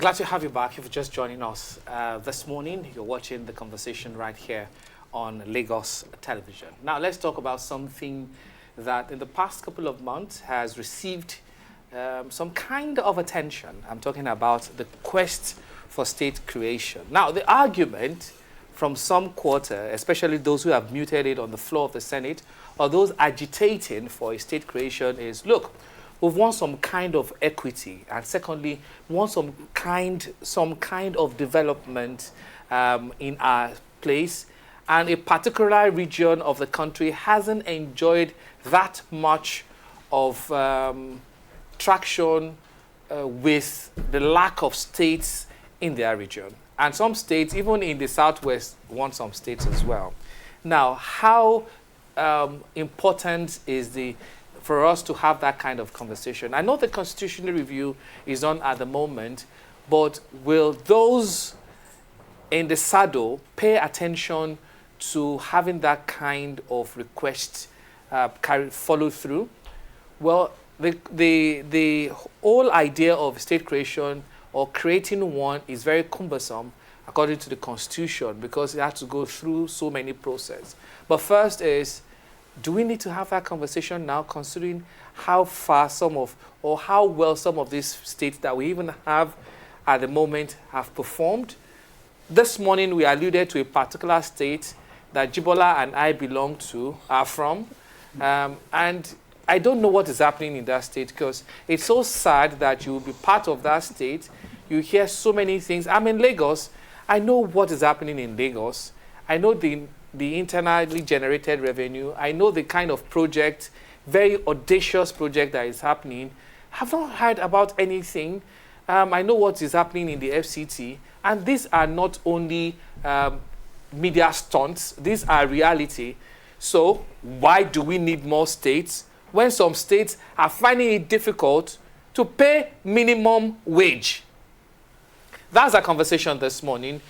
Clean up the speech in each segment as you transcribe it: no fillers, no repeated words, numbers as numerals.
Glad to have you back. If you're just joining us this morning, you're watching the conversation right here on Lagos Television. Now, let's talk about something that in the past couple of months has received some kind of attention. I'm talking about the quest for state creation. Now, the argument from some quarter, especially those who have muted it on the floor of the Senate, or those agitating for a state creation is, look, we want some kind of equity, and secondly, we want some kind of development in our place, and a particular region of the country hasn't enjoyed that much of traction with the lack of states in their region. And some states, even in the Southwest, want some states as well. Now, how important is for us to have that kind of conversation? I know the constitutional review is on at the moment, but will those in the saddle pay attention to having that kind of request follow through? Well, the whole idea of state creation or creating one is very cumbersome according to the Constitution because it has to go through so many processes. But first is, do we need to have that conversation now, considering how far or how well some of these states that we even have at the moment have performed? This morning, we alluded to a particular state that Jibola and I are from. And I don't know what is happening in that state because it's so sad that you will be part of that state. You hear so many things. I'm in Lagos. I know what is happening in Lagos. I know the internally generated revenue. I know the kind of project, very audacious project that is happening. I've not heard about anything. I know what is happening in the FCT. And these are not only media stunts. These are reality. So why do we need more states when some states are finding it difficult to pay minimum wage? That's our conversation this morning.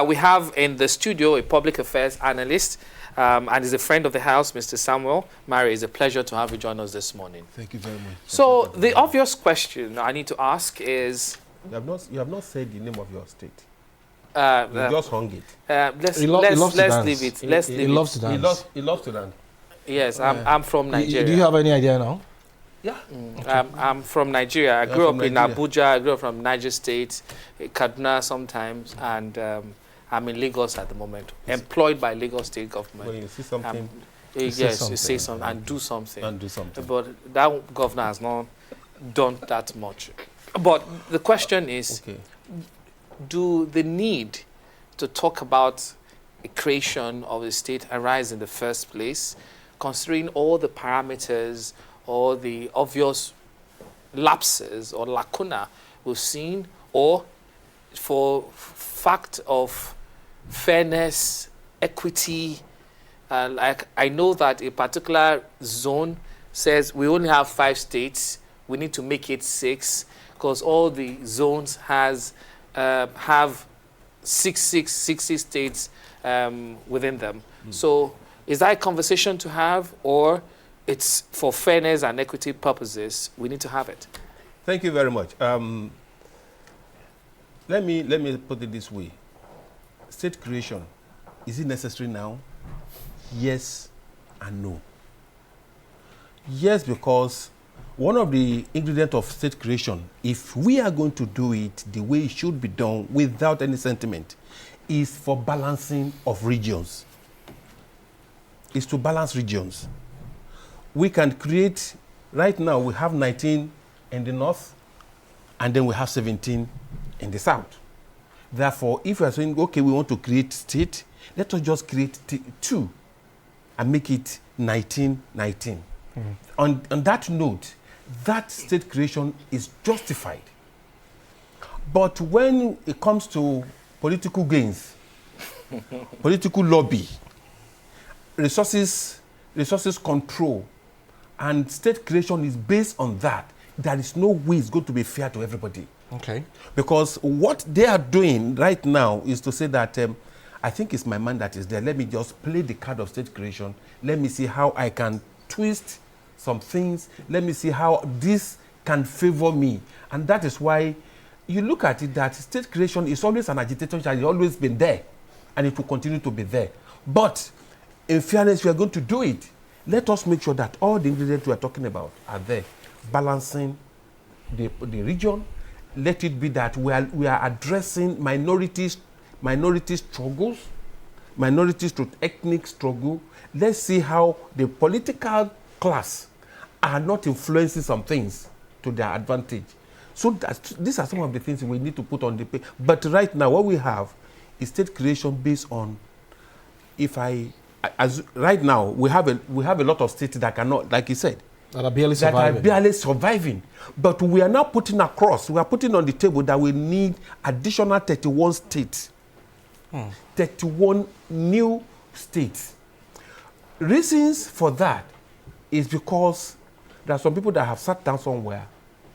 We have in the studio a public affairs analyst and is a friend of the house, Mr. Samuel Mary. It's a pleasure to have you join us this morning. Thank you very much. So the obvious question I need to ask is... You have not said the name of your state. You just hung it. Let's leave it. He loves to dance. He loves to dance. Yes, I'm from Nigeria. Do you have any idea now? Yeah. I'm from Nigeria. I grew up in Abuja. I grew up from Niger State, Kaduna sometimes, and I'm in Lagos at the moment, employed by Lagos State government. When you see something, you say something and do something. But that governor has not done that much. But the question is, do the need to talk about a creation of a state arise in the first place, considering all the parameters or the obvious lapses or lacuna we've seen, or for fact of fairness, equity? Like I know that a particular zone says we only have 5 states, we need to make it 6 because all the zones have 60 states within them. So is that a conversation to have, or it's for fairness and equity purposes we need to have it? Thank you very much. Let me put it this way. State creation, is it necessary now? Yes and no. Yes, because one of the ingredients of state creation, if we are going to do it the way it should be done without any sentiment, is for balancing of regions. Is to balance regions. We can create, right now we have 19 in the north, and then we have 17 in the south. Therefore, if we are saying, okay, we want to create state, let us just create 2 and make it 19. On that note, that state creation is justified. But when it comes to political gains, political lobby, resources control, and state creation is based on that, there is no way it's going to be fair to everybody. Okay. Because what they are doing right now is to say that I think it's my man that is there. Let me just play the card of state creation. Let me see how I can twist some things. Let me see how this can favor me. And that is why you look at it that state creation is always an agitation that has always been there, and it will continue to be there. But in fairness, we are going to do it. Let us make sure that all the ingredients we are talking about are there, balancing the region. Let it be that we are addressing minority struggles, minorities to ethnic struggle. Let's see how the political class are not influencing some things to their advantage. So these are some of the things we need to put on the page. But right now, what we have is state creation based on, right now we have a lot of states that cannot, like you said, that are barely surviving. But we are now putting on the table that we need additional 31 states, 31 new states. Reasons for that is because there are some people that have sat down somewhere,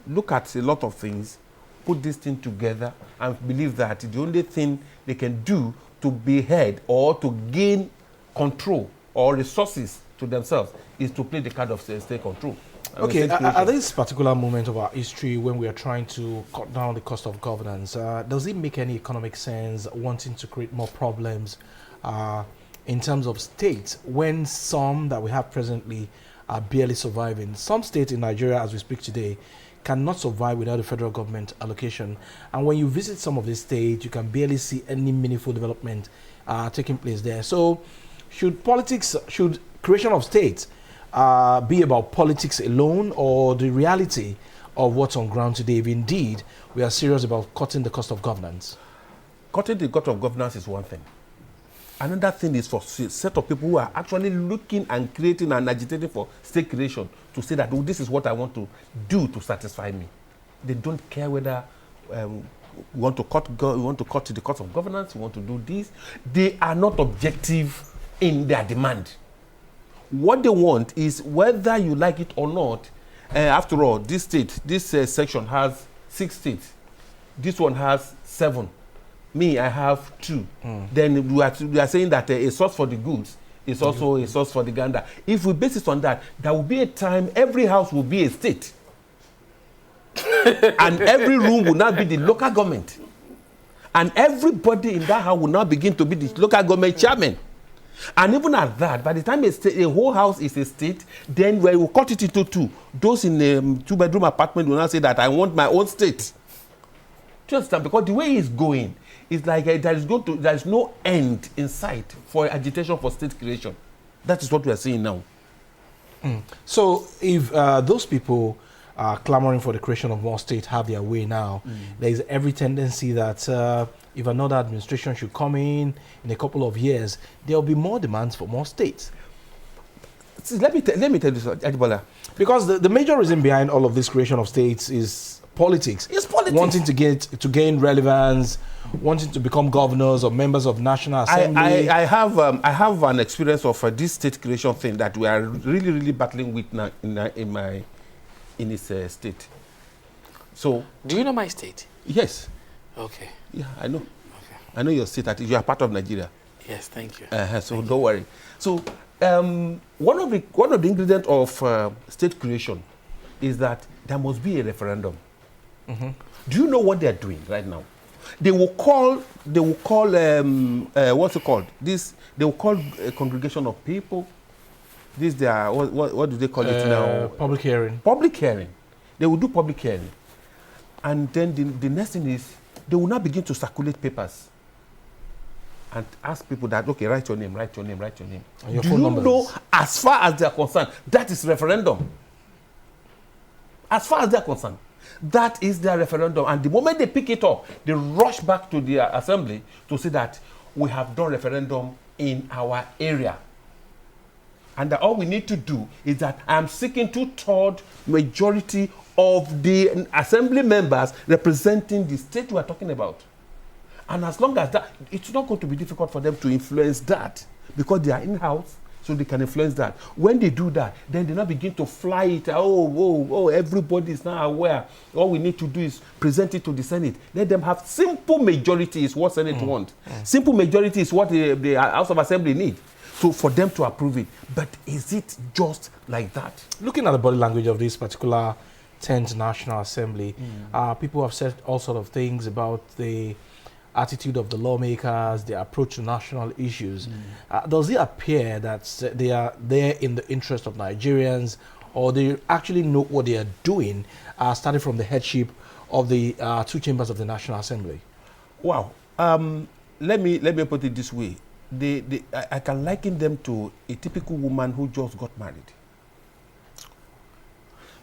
look at a lot of things, put this thing together, and believe that the only thing they can do to be heard or to gain control or resources to themselves is to play the card of state control. Okay, at this particular moment of our history when we are trying to cut down the cost of governance, does it make any economic sense wanting to create more problems in terms of states when some that we have presently are barely surviving? Some states in Nigeria, as we speak today, cannot survive without the federal government allocation. And when you visit some of these states, you can barely see any meaningful development taking place there. So should creation of states be about politics alone, or the reality of what's on ground today, if indeed we are serious about cutting the cost of governance? Cutting the cost of governance is one thing. Another thing is for a set of people who are actually looking and creating and agitating for state creation to say that, oh, this is what I want to do to satisfy me. They don't care whether we want to cut the cost of governance, we want to do this. They are not objective in their demand. What they want is, whether you like it or not, after all, this section has 6 states. This one has 7. Me, I have 2. Then we are saying that a source for the goods is also a source for the gander. If we base it on that, there will be a time every house will be a state. And every room will now be the local government. And everybody in that house will now begin to be the local government chairman. And even at that, by the time a whole house is a state, then we will cut it into 2. Those in a 2-bedroom apartment will now say that I want my own state. Do you understand? Because the way it's going, it's like there is no end in sight for agitation for state creation. That is what we are seeing now. So if those people are clamoring for the creation of more states have their way now, there is every tendency that if another administration should come in a couple of years, there will be more demands for more states. See, let me tell you something, Ajibola. Because the major reason behind all of this creation of states is politics. It's politics. Wanting to gain relevance, wanting to become governors or members of National Assembly. I have an experience of this state creation thing that we are really, really battling with now in this state. So, do you know my state? Yes. Okay. Yeah, I know. Okay. I know your state. You are part of Nigeria. Yes, thank you. So don't worry. So one of the ingredients of state creation is that there must be a referendum. Do you know what they are doing right now? They will call what's it called? They will call a congregation of people. What do they call it now? Public hearing. Public hearing. They will do public hearing. And then the next thing is, they will now begin to circulate papers and ask people that, okay, write your name. And your do phone you numbers. know, as far as they are concerned, that is referendum. As far as they are concerned, that is their referendum. And the moment they pick it up, they rush back to the assembly to say that we have done referendum in our area. And that all we need to do is that I am seeking 2/3 majority of the assembly members representing the state we are talking about. And as long as that, it's not going to be difficult for them to influence that, because they are in-house, so they can influence that. When they do that, then they now begin to fly it. Everybody is now aware. All we need to do is present it to the Senate. Let them have simple majority is what Senate wants. Simple majority is what the House of Assembly needs. So for them to approve it. But is it just like that? Looking at the body language of this particular 10th National Assembly. People have said all sort of things about the attitude of the lawmakers, their approach to national issues. Does it appear that they are there in the interest of Nigerians, or they actually know what they are doing, starting from the headship of the two chambers of the National Assembly? Wow. Let me put it this way. I can liken them to a typical woman who just got married.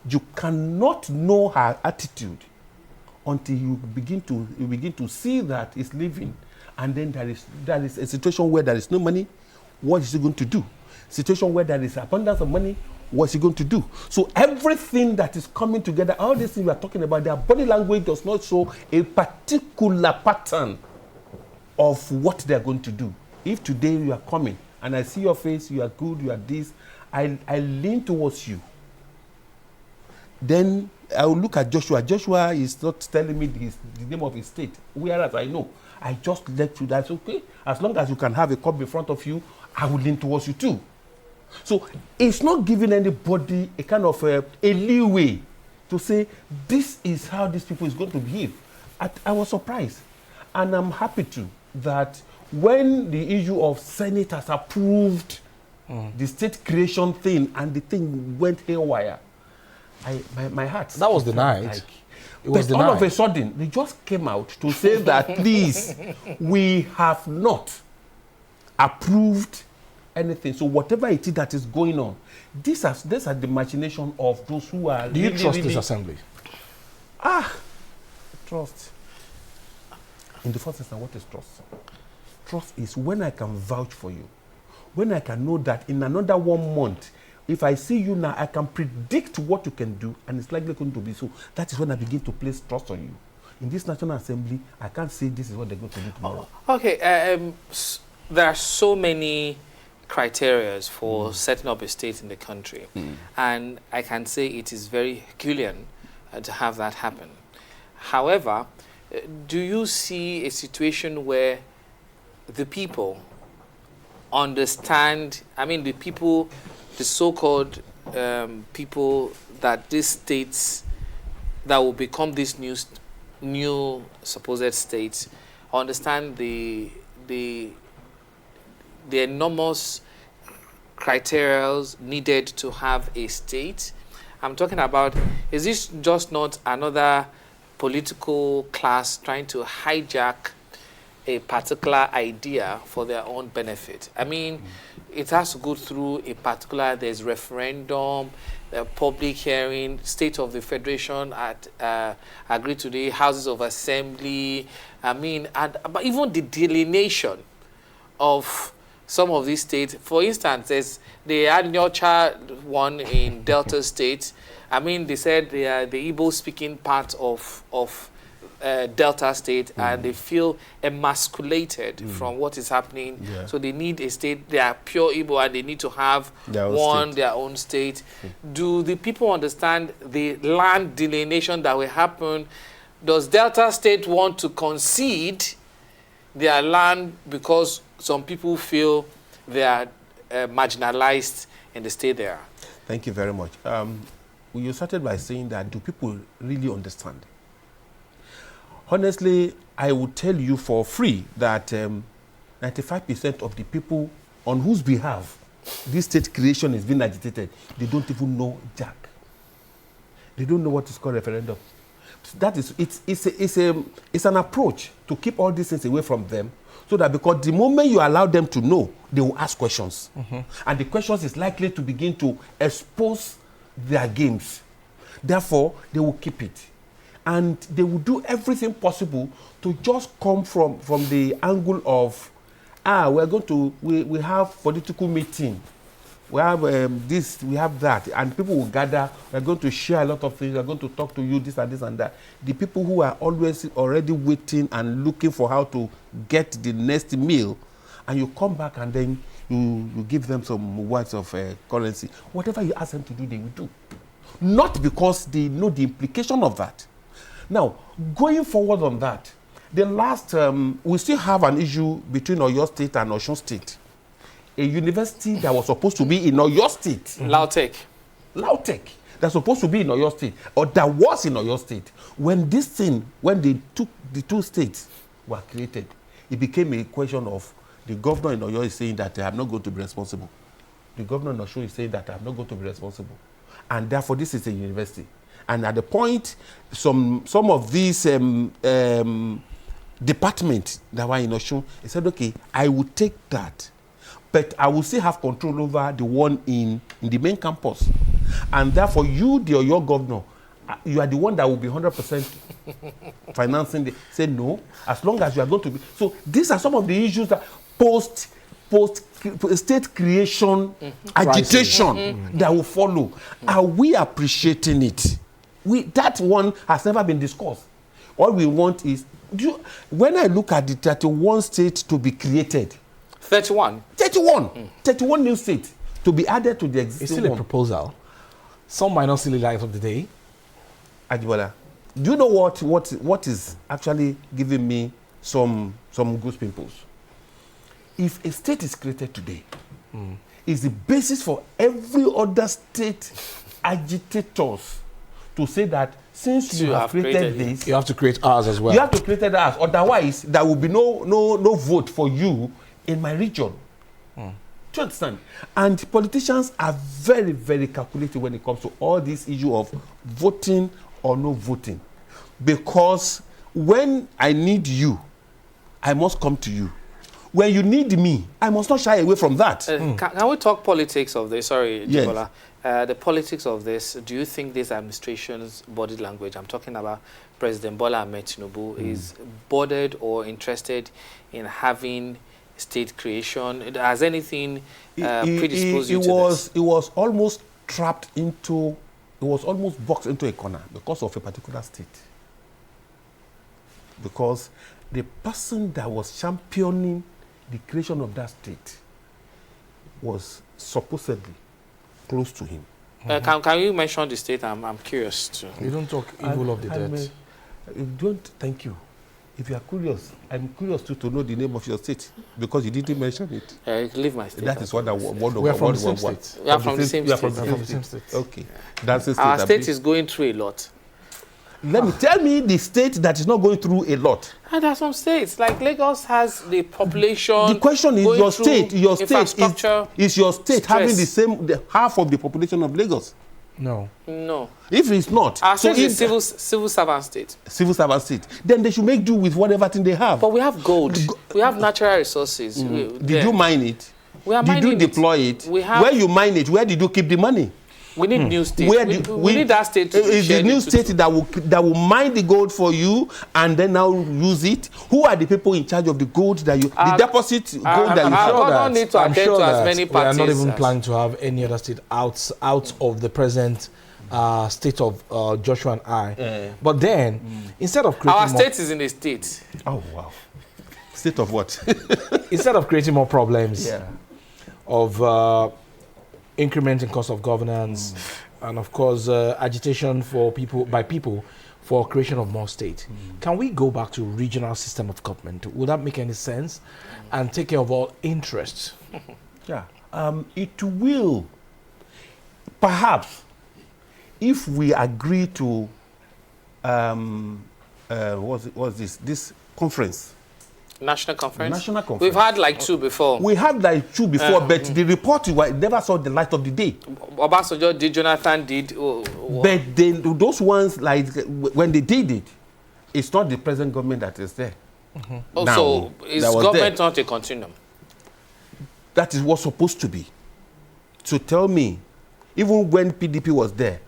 You cannot know her attitude until you begin to see that it's living, and then there is a situation where there is no money. What is he going to do? Situation where there is abundance of money. What is he going to do? So everything that is coming together, all these things we are talking about, their body language does not show a particular pattern of what they are going to do. If today you are coming and I see your face, you are good, you are this, I lean towards you. Then I will look at Joshua. Joshua is not telling me the name of his state, whereas I know. I just let you, that's okay. As long as you can have a cup in front of you, I will lean towards you too. So it's not giving anybody a kind of a leeway to say, this is how these people is going to behave. I was surprised. And I'm happy too that when the issue of Senate has approved the state creation thing and the thing went haywire, my heart. That was denied. Like, it was but denied. all of a sudden, they just came out to say that, please, we have not approved anything. So whatever it is that is going on, these are the machination of those who are. Do you trust this assembly? Trust. In the first instance, what is trust? Trust is when I can vouch for you, when I can know that in another 1 month, if I see you now, I can predict what you can do, and it's likely going to be so. That is when I begin to place trust on you. In this National Assembly, I can't say this is what they're going to do tomorrow. Okay, there are so many criteria for setting up a state in the country, and I can say it is very Herculean to have that happen. However, do you see a situation where the people understand, the so-called people that these states that will become these new supposed states understand the enormous criteria needed to have a state? I'm talking about, is this just not another political class trying to hijack a particular idea for their own benefit? I mean, it has to go through a particular, there's referendum, public hearing, State of the Federation agreed to the Houses of Assembly. But even the delineation of some of these states, for instance, there's the Anyocha one in Delta State. They said they are the Igbo-speaking part of Delta State, and they feel emasculated from what is happening. Yeah. So they need a state. They are pure Igbo, and they need to have their own state. Do the people understand the land delineation that will happen? Does Delta State want to concede their land because some people feel they are marginalized in the state they are? Thank you very much. You started by saying that, do people really understand? Honestly, I would tell you for free that 95% of the people on whose behalf this state creation is being agitated, they don't even know jack. They don't know what is called referendum. That is, it's an approach to keep all these things away from them, so that because the moment you allow them to know, they will ask questions. And the questions is likely to begin to expose their games. Therefore, they will keep it. And they will do everything possible to just come from the angle of, we have political meeting. We have this, we have that. And people will gather, we're going to share a lot of things, we're going to talk to you, this and this and that. The people who are always already waiting and looking for how to get the next meal, and you come back and then you give them some words of currency. Whatever you ask them to do, they will do. Not because they know the implication of that. Now, going forward on that, the last, we still have an issue between Oyo State and Osun State. A university that was supposed to be in Oyo State. Lautech. that's supposed to be in Oyo State, or that was in Oyo State, when they took the two states were created, it became a question of the governor in Oyo is saying that I'm not going to be responsible. The governor in Osun is saying that I'm not going to be responsible. And therefore, this is a university. And at the point, some of these departments that were in Osun, he said, okay, I will take that, but I will still have control over the one in the main campus. And therefore, you, the Oyo governor, you are the one that will be 100% financing the. Say no, as long as you are going to be. So these are some of the issues that post state creation agitation that will follow. Are we appreciating it? That one has never been discussed. All we want is, when I look at the 31 states to be created, 31 new states to be added to the existing It's still a proposal. Some might not see the light of the day. Ajibola, do you know what is actually giving me some goose pimples? If a state is created today, it's the basis for every other state agitators to say that since you have created this, you have to create ours as well. You have to create ours. Otherwise, there will be no vote for you in my region. Do you understand? And politicians are very, very calculated when it comes to all this issue of voting or no voting. Because when I need you, I must come to you. When you need me, I must not shy away from that. Can we talk politics of this? Sorry, Yes. Jibola. The politics of this, do you think this administration's body language, I'm talking about President Bola Ahmed Tinubu, is bothered or interested in having state creation? Has anything predisposed you to this? It was almost trapped into, it was almost boxed into a corner because of a particular state. Because the person that was championing the creation of that state was supposedly close to him. Can you mention the state? I'm curious too. You don't talk evil of the dead. Thank you. If you are curious, I'm curious too to know the name of your state because you didn't mention it. Leave my state. That is what I want. We are from the same state. We are from the same state. From the same state. Okay. That's the state. Our state is going through a lot. Tell me the state that is not going through a lot. And there are some states, like Lagos has the population. The question is your state. Is your state stress. having the half of the population of Lagos? No. No. If it's not, Our state is civil servant state. Civil servant state, then they should make do with whatever thing they have. But we have gold. We have natural resources. Did you mine it? We are did mining you deploy it? We have, where you mine it, where did you keep the money? We need new states. We need that state to is the new state that will mine the gold for you and then now use it. Who are the people in charge of the gold that you the deposit gold that you don't need to attend to as many parties. We are not even planning to have any other state out of the present state of Joshua and I. But then instead of creating our state is in a state. Oh wow. State of what? Instead of creating more problems of incrementing cost of governance and of course agitation for people for creation of more state. Can we go back to regional system of government? Would that make any sense? And take care of all interests? Yeah. It will. Perhaps if we agree to what's this conference? National conference? National conference. We've had like two before. We had like two before, but the report never saw the light of the day. Obasanjo did, Jonathan did. But then those ones, like when they did it, it's not the present government that is there. So is government not a continuum? That is what's supposed to be. So tell me, even when PDP was there,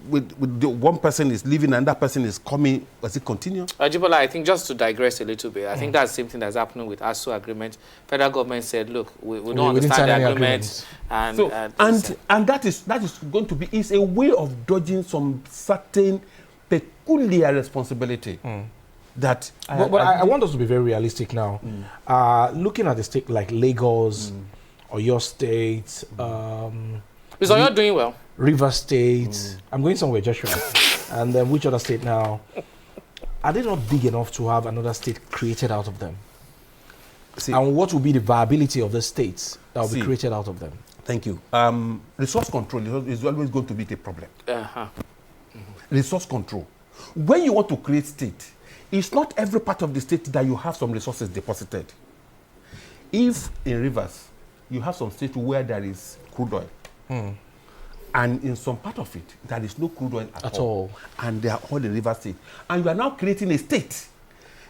with the one person is leaving and that person is coming, was it continue? Jibola, I think just to digress a little bit, I think that's the same thing that's happening with ASU agreement. Federal government said, look, we don't understand the agreement. And that is going to be, it's a way of dodging some certain peculiar responsibility. That I want us to be very realistic now. Looking at the state like Lagos, or your state, is Oyo doing well? River State. I'm going somewhere, Joshua. And then which other state now? Are they not big enough to have another state created out of them? And what will be the viability of the states that will be created out of them? Thank you. Resource control is always going to be the problem. Uh-huh. Resource control. When you want to create state, it's not every part of the state that you have some resources deposited. If in rivers, you have some states where there is crude oil, and in some part of it, there is no crude oil at all, and they are all in river state, and you are now creating a state,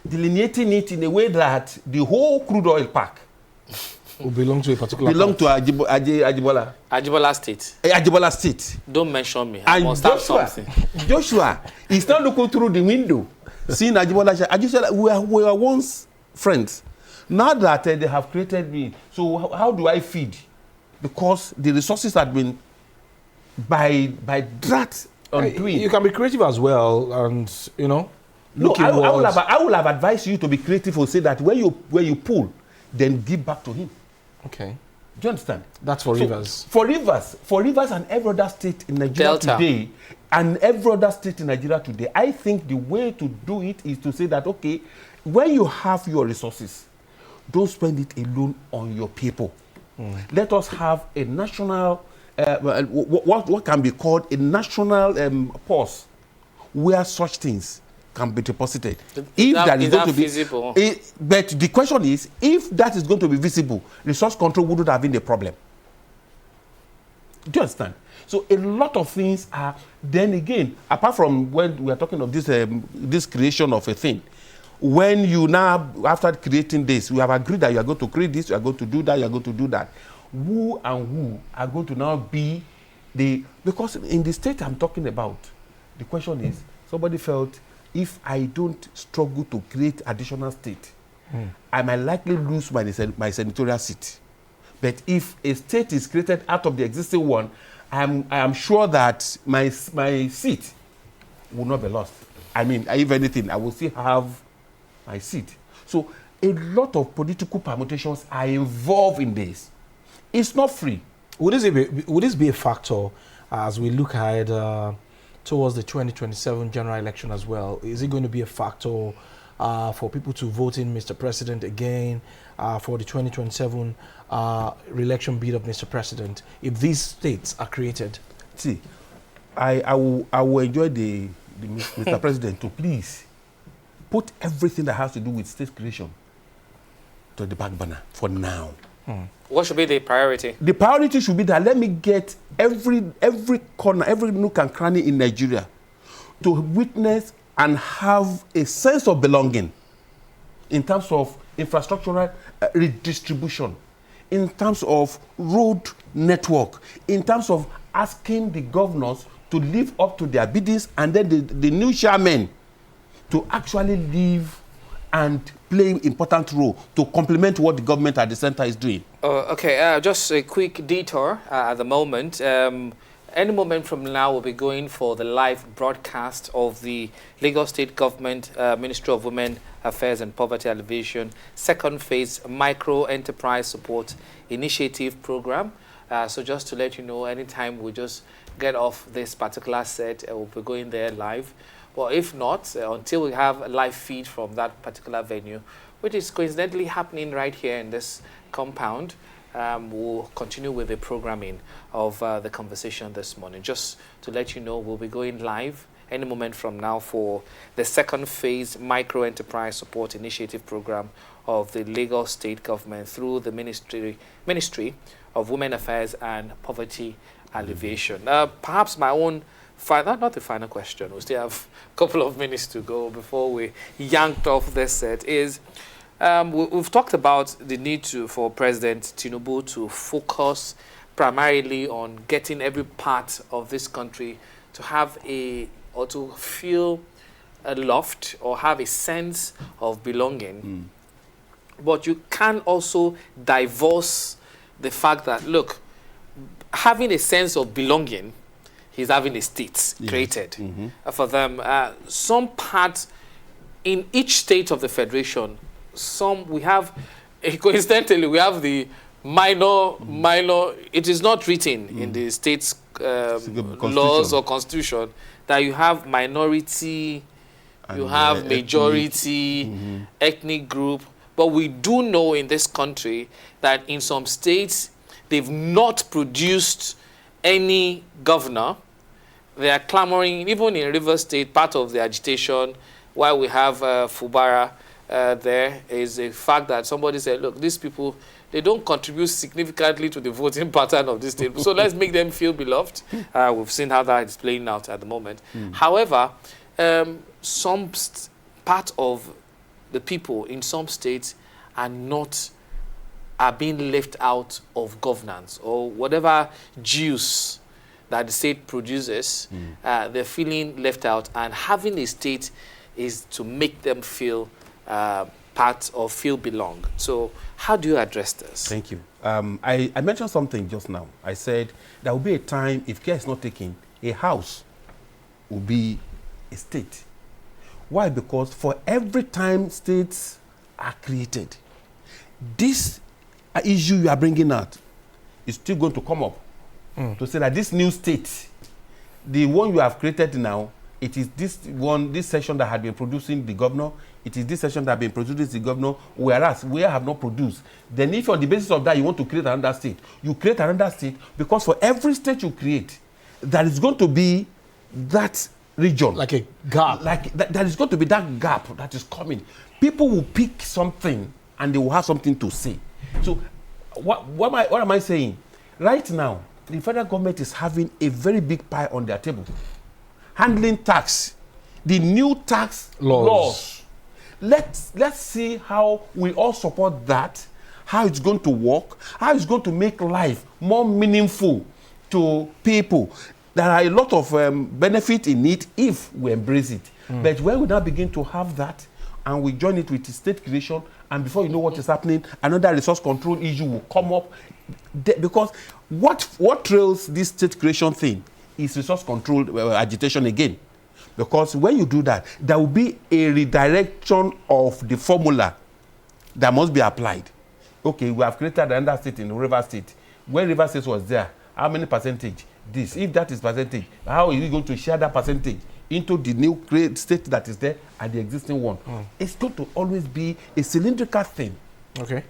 delineating it in a way that the whole crude oil park will belong to a particular Ajibola State. Ajibola State. Don't mention me. And Joshua is not looking through the window, seeing Ajibola. We were once friends. Now that they have created me, so how do I feed? Because the resources have been by that undoing. You can be creative as well, and you know. No, I will have advised you to be creative or say that when you pull, then give back to him. Okay. Do you understand? That's for rivers. For rivers and every other state in Nigeria today, I think the way to do it is to say that, okay, when you have your resources, don't spend it alone on your people. Let us have a national, what can be called a national pause where such things can be deposited. If that is going to be visible? But the question is, if that is going to be visible, resource control wouldn't have been a problem. Do you understand? So a lot of things are, then again, apart from when we are talking of this creation of a thing, when you now, after creating this, we have agreed that you are going to create this, you are going to do that, you are going to do that. Who are going to now be because in the state I'm talking about, the question is, somebody felt, if I don't struggle to create additional state, I might likely lose my senatorial seat. But if a state is created out of the existing one, I am sure that my seat will not be lost. I mean, if anything, I will still have my seat. So a lot of political permutations are involved in this. It's not free. Would this be a factor as we look ahead towards the 2027 general election as well? Is it going to be a factor for people to vote in Mr. President again for the 2027 re-election bid of Mr. President if these states are created? See, I will enjoy the Mr. President to please put everything that has to do with state creation to the back burner for now. What should be the priority? The priority should be that let me get every corner, every nook and cranny in Nigeria to witness and have a sense of belonging in terms of infrastructural redistribution, in terms of road network, in terms of asking the governors to live up to their biddings, and then the new chairmen to actually live and play an important role to complement what the government at the center is doing. Okay, just a quick detour at the moment. Any moment from now, we'll be going for the live broadcast of the Lagos State Government Ministry of Women Affairs and Poverty Alleviation second phase micro enterprise support initiative program. So just to let you know, anytime we just get off this particular set, we'll be going there live. Well, if not, until we have a live feed from that particular venue, which is coincidentally happening right here in this compound, we'll continue with the programming of the conversation this morning. Just to let you know, we'll be going live any moment from now for the second phase micro enterprise support initiative program of the Lagos State Government through the Ministry of Women Affairs and Poverty Alleviation. Perhaps my own not the final question, we still have a couple of minutes to go before we yanked off this set, is we've talked about the need for President Tinubu to focus primarily on getting every part of this country to have or to feel loved or have a sense of belonging. But you can also divorce the fact that, look, having a sense of belonging, he's having a state created for them. Some parts in each state of the federation, coincidentally, we have the minor, it is not written in the state's laws or constitution that you have minority, you have majority, ethnic group. But we do know in this country that in some states, they've not produced any governor. They are clamoring, even in Rivers State, part of the agitation, while we have Fubara there, is the fact that somebody said, look, these people, they don't contribute significantly to the voting pattern of this state. So let's make them feel beloved. We've seen how that is playing out at the moment. However, some part of the people in some states are being left out of governance, or whatever juice that the state produces, they're feeling left out, and having a state is to make them feel part or feel belong. So how do you address this? Thank you. I mentioned something just now. I said there will be a time, if care is not taken, a house will be a state. Why? Because for every time states are created, this issue you are bringing out is still going to come up. To say that this new state, the one you have created now, it is this session that had been producing the governor, it is this session that has been producing the governor, whereas we have not produced. Then if on the basis of that you want to create another state, you create another state, because for every state you create, there is going to be that region. Like a gap. Like there is going to be that gap that is coming. People will pick something and they will have something to say. So what am I saying? Right now, the federal government is having a very big pie on their table. Handling tax, the new tax laws. Let's see how we all support that, how it's going to work, how it's going to make life more meaningful to people. There are a lot of benefit in it if we embrace it. But when we now begin to have that and we join it with state creation, and before you know what is happening, another resource control issue will come up. Because what trails this state creation thing is resource control agitation again. Because when you do that, there will be a redirection of the formula that must be applied. Okay, we have created another state in Rivers State. When Rivers State was there, how many percentage? This. If that is percentage, how are you going to share that percentage into the new state that is there and the existing one? It's going to always be a cylindrical thing. Okay.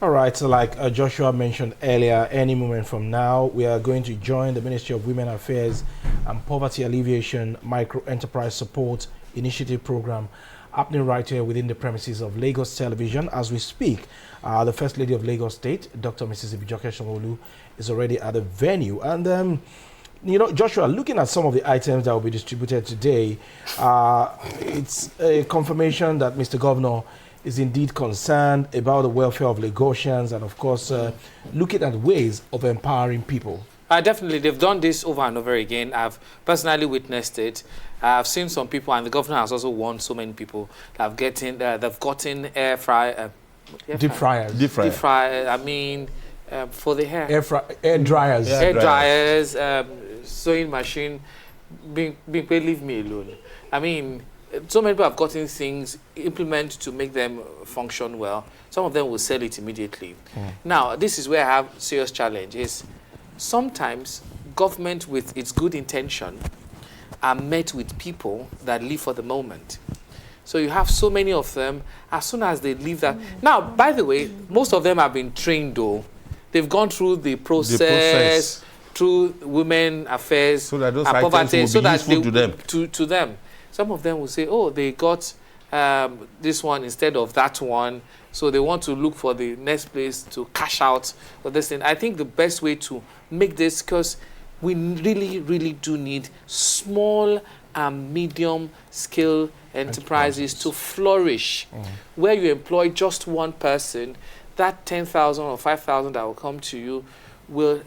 All right, so like Joshua mentioned earlier, any moment from now, we are going to join the Ministry of Women Affairs and Poverty Alleviation Micro Enterprise Support Initiative Program happening right here within the premises of Lagos Television. As we speak, the First Lady of Lagos State, Dr. Mrs. Ibijoke Sanwo-Olu, is already at the venue. And, you know, Joshua, looking at some of the items that will be distributed today, it's a confirmation that Mr. Governor is indeed concerned about the welfare of Lagosians and, of course, looking at ways of empowering people. Definitely, they've done this over and over again. I've personally witnessed it. I've seen some people, and the governor has also warned so many people that they've gotten air fryer. Deep fryers. Deep fryer. I mean, for the hair. Air dryers. Air dryers, sewing machine. Being leave me alone. I mean, so many people have gotten things implemented to make them function well. Some of them will sell it immediately. Now, this is where I have serious challenge is sometimes government with its good intention are met with people that live for the moment. So you have so many of them, as soon as they leave that. Now, by the way, most of them have been trained though. They've gone through the process through women affairs so that those and poverty, items will be useful to them. To them. Some of them will say, oh, they got this one instead of that one. So they want to look for the next place to cash out for this thing. I think the best way to make this, because we really, really do need small and medium scale enterprises to flourish. Where you employ just one person, that 10,000 or 5,000 that will come to you will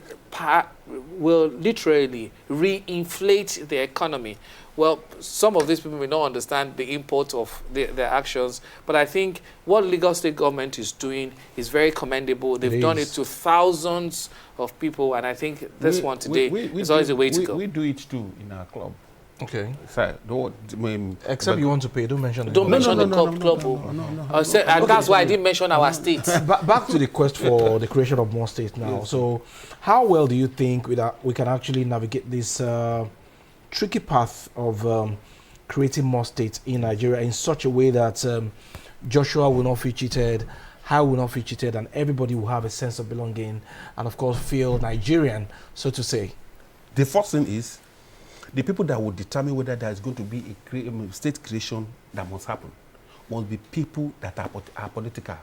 literally re-inflate the economy. Well, some of these people may not understand the import of their actions, but I think what Lagos State government is doing is very commendable. They've done it to thousands of people, and I think this one today is always the way to go. We do it too in our club. Okay. Sorry, Except you want to pay, don't mention it. Don't mention the club. And that's why I didn't mention our state. Back to the quest for the creation of more states now. Yes. So how well do you think we can actually navigate this tricky path of creating more states in Nigeria in such a way that Joshua will not feel cheated, how we will not feel cheated, and everybody will have a sense of belonging and, of course, feel Nigerian, so to say? The first thing is the people that will determine whether there is going to be a state creation that must happen must be people that are political.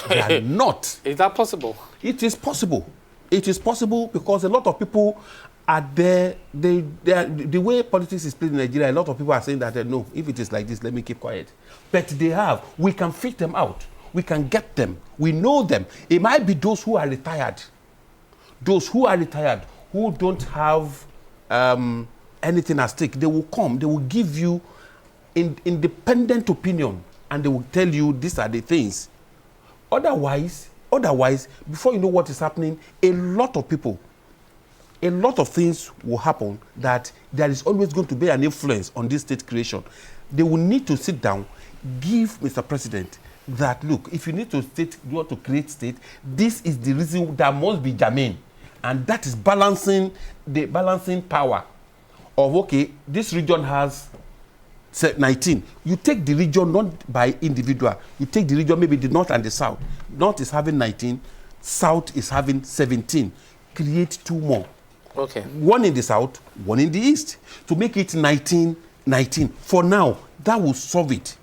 They are not. Is that possible? It is possible. It is possible because a lot of people are there. The way politics is played in Nigeria, a lot of people are saying that no, if it is like this, let me keep quiet. But we can fit them out. We can get them. We know them. It might be those who are retired. Those who are retired, who don't have anything at stake, they will come. They will give you independent opinion, and they will tell you these are the things. Otherwise, before you know what is happening, a lot of things will happen that there is always going to be an influence on this state creation. They will need to sit down, give Mr. President that, look, if you need to want to create state, this is the reason that must be germane. And that is balancing power of, okay, this region has 19. You take the region not by individual. You take the region, maybe the north and the south. North is having 19, south is having 17. Create 2 more. Okay. One in the south, one in the east. To make it 19. For now, that will solve it.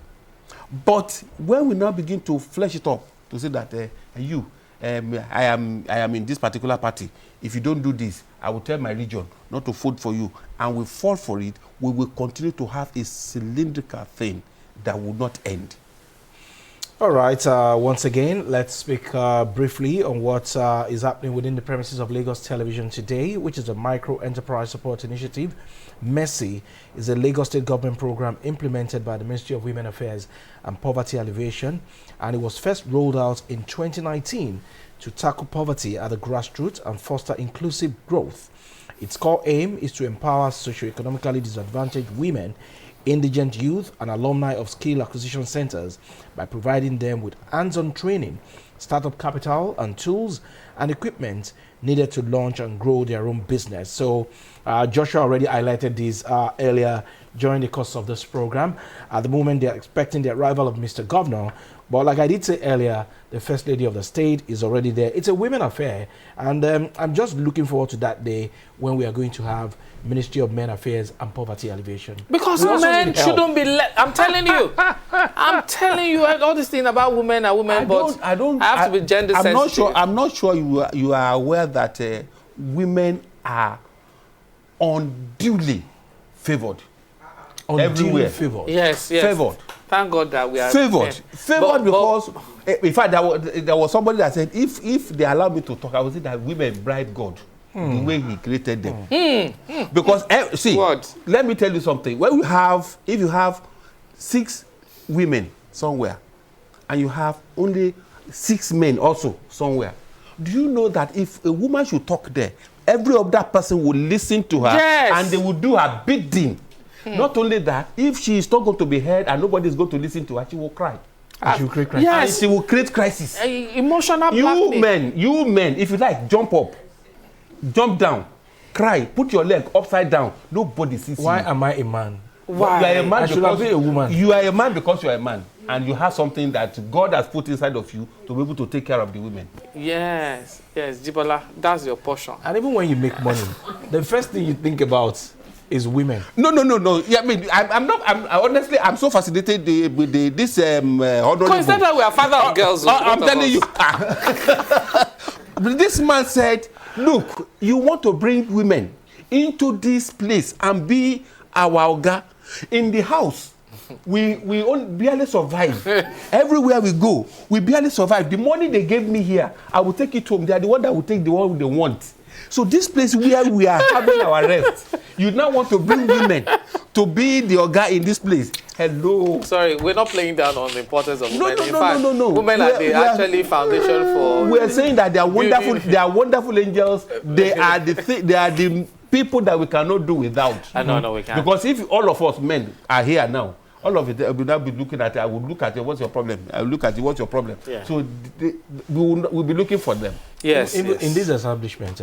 But when we now begin to flesh it up, to say that I am in this particular party. If you don't do this, I will tell my region not to vote for you, and we fall for it, we will continue to have a cylindrical thing that will not end. All right. Once again, let's speak briefly on what is happening within the premises of Lagos Television today, which is a micro enterprise support initiative. MESSI is a Lagos state government program implemented by the Ministry of Women Affairs and Poverty Alleviation, and it was first rolled out in 2019 to tackle poverty at the grassroots and foster inclusive growth. Its core aim is to empower socioeconomically disadvantaged women, indigent youth, and alumni of skill acquisition centers by providing them with hands-on training, startup capital, and tools and equipment needed to launch and grow their own business. So Joshua already highlighted this earlier during the course of this program. At the moment, they're expecting the arrival of Mr. Governor. But like I did say earlier, the First Lady of the State is already there. It's a women affair. And I'm just looking forward to that day when we are going to have Ministry of Men Affairs and Poverty Alleviation. Because men shouldn't be let. I'm telling you all this thing about women and women, I have to be gender sensitive. I'm not sure you are aware that women are unduly favored. Everywhere. Favored. Yes. Favored. Thank God that we are favored because in fact there was somebody that said if they allow me to talk, I would say that women bribe God the way he created them. Because see, let me tell you something. If you have 6 women somewhere and you have only 6 men also somewhere, do you know that if a woman should talk there, every other person will listen to her, and they will do her bidding? Not only that, if she is not going to be heard and nobody is going to listen to her, she will cry. She will create crisis. Yes. And she will create crisis. Emotional blackmail. You men, if you like, jump up, jump down, cry, put your leg upside down. Nobody sees you. Why am I a man? Why? You are a man because be a woman. You are a man because you are a man, and you have something that God has put inside of you to be able to take care of the women. Yes, Jibola, that's your portion. And even when you make money, the first thing you think about is women. No. Yeah, I mean, honestly, I'm so fascinated with this honorable. Consider that we are father of girls. I'm telling you. This man said, look, you want to bring women into this place and be our oga in the house. We barely survive. Everywhere we go, we barely survive. The money they gave me here, I will take it home. They are the one that will take the one they want. So this place where we are having our rest, you now want to bring women to be the oga in this place. Hello. Sorry, we're not playing down on the importance of women. No. Women are actually foundation for. We are saying that they are wonderful. They are wonderful angels. They are the people that we cannot do without. No, we can't. Because if all of us men are here now, all of it, I will now be looking at it. I will look at it. What's your problem? I will look at it. What's your problem? Yeah. So we'll be looking for them. Yes. In this establishment,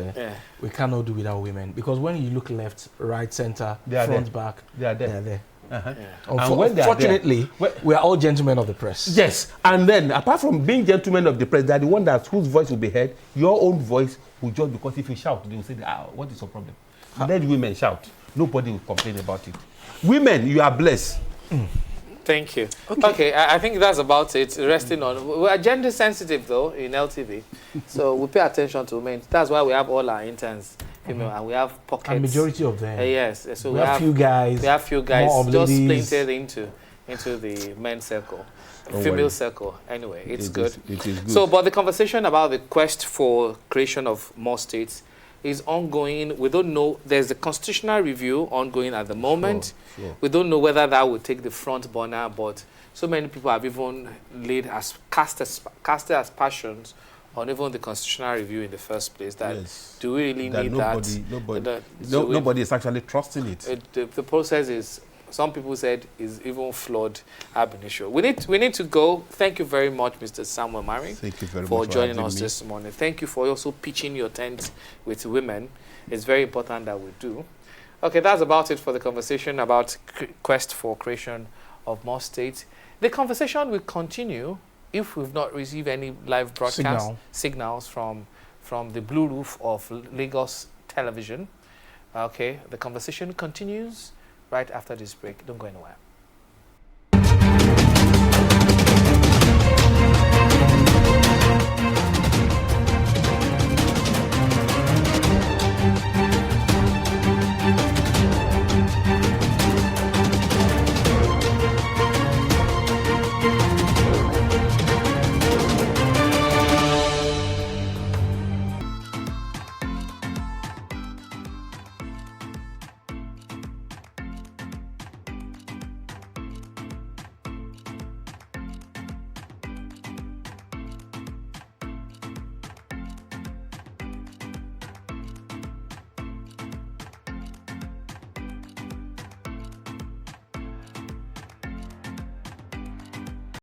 we cannot do without women, because when you look left, right, center, front, back, they are there. Uh-huh. Yeah. And when they are there- Unfortunately, we are all gentlemen of the press. Yes, and then apart from being gentlemen of the press, they're the one whose voice will be heard. Your own voice will just, because if you shout, they will say, what is your problem? Let women shout. Nobody will complain about it. Women, you are blessed. Thank you. Okay, I think that's about it. Resting on. We are gender sensitive though in LTV, so we pay attention to women. That's why we have all our interns female, and we have pockets. And majority of them. Yes, so we have few guys. We have few guys more of just ladies. splintered into the men's circle, Don't female worry. circle. Anyway, it's It good. is good. So, but the conversation about the quest for creation of more states is ongoing. We don't know. There's a constitutional review ongoing at the moment. Sure. We don't know whether that will take the front burner, but so many people have even casted aspersions on even the constitutional review in the first place. That Yes. do we really That need nobody is actually trusting it. the process is, some people said, is even flawed ab initio. We need to go. Thank you very much, Mr. Samuel Mari, Thank you very for much joining having us me. this morning. Thank you for also pitching your tent with women. It's very important that we do. Okay, that's about it for the conversation about quest for creation of more states. The conversation will continue if we've not received any live broadcast signals from the blue roof of Lagos Television. Okay, the conversation continues right after this break. Don't go anywhere.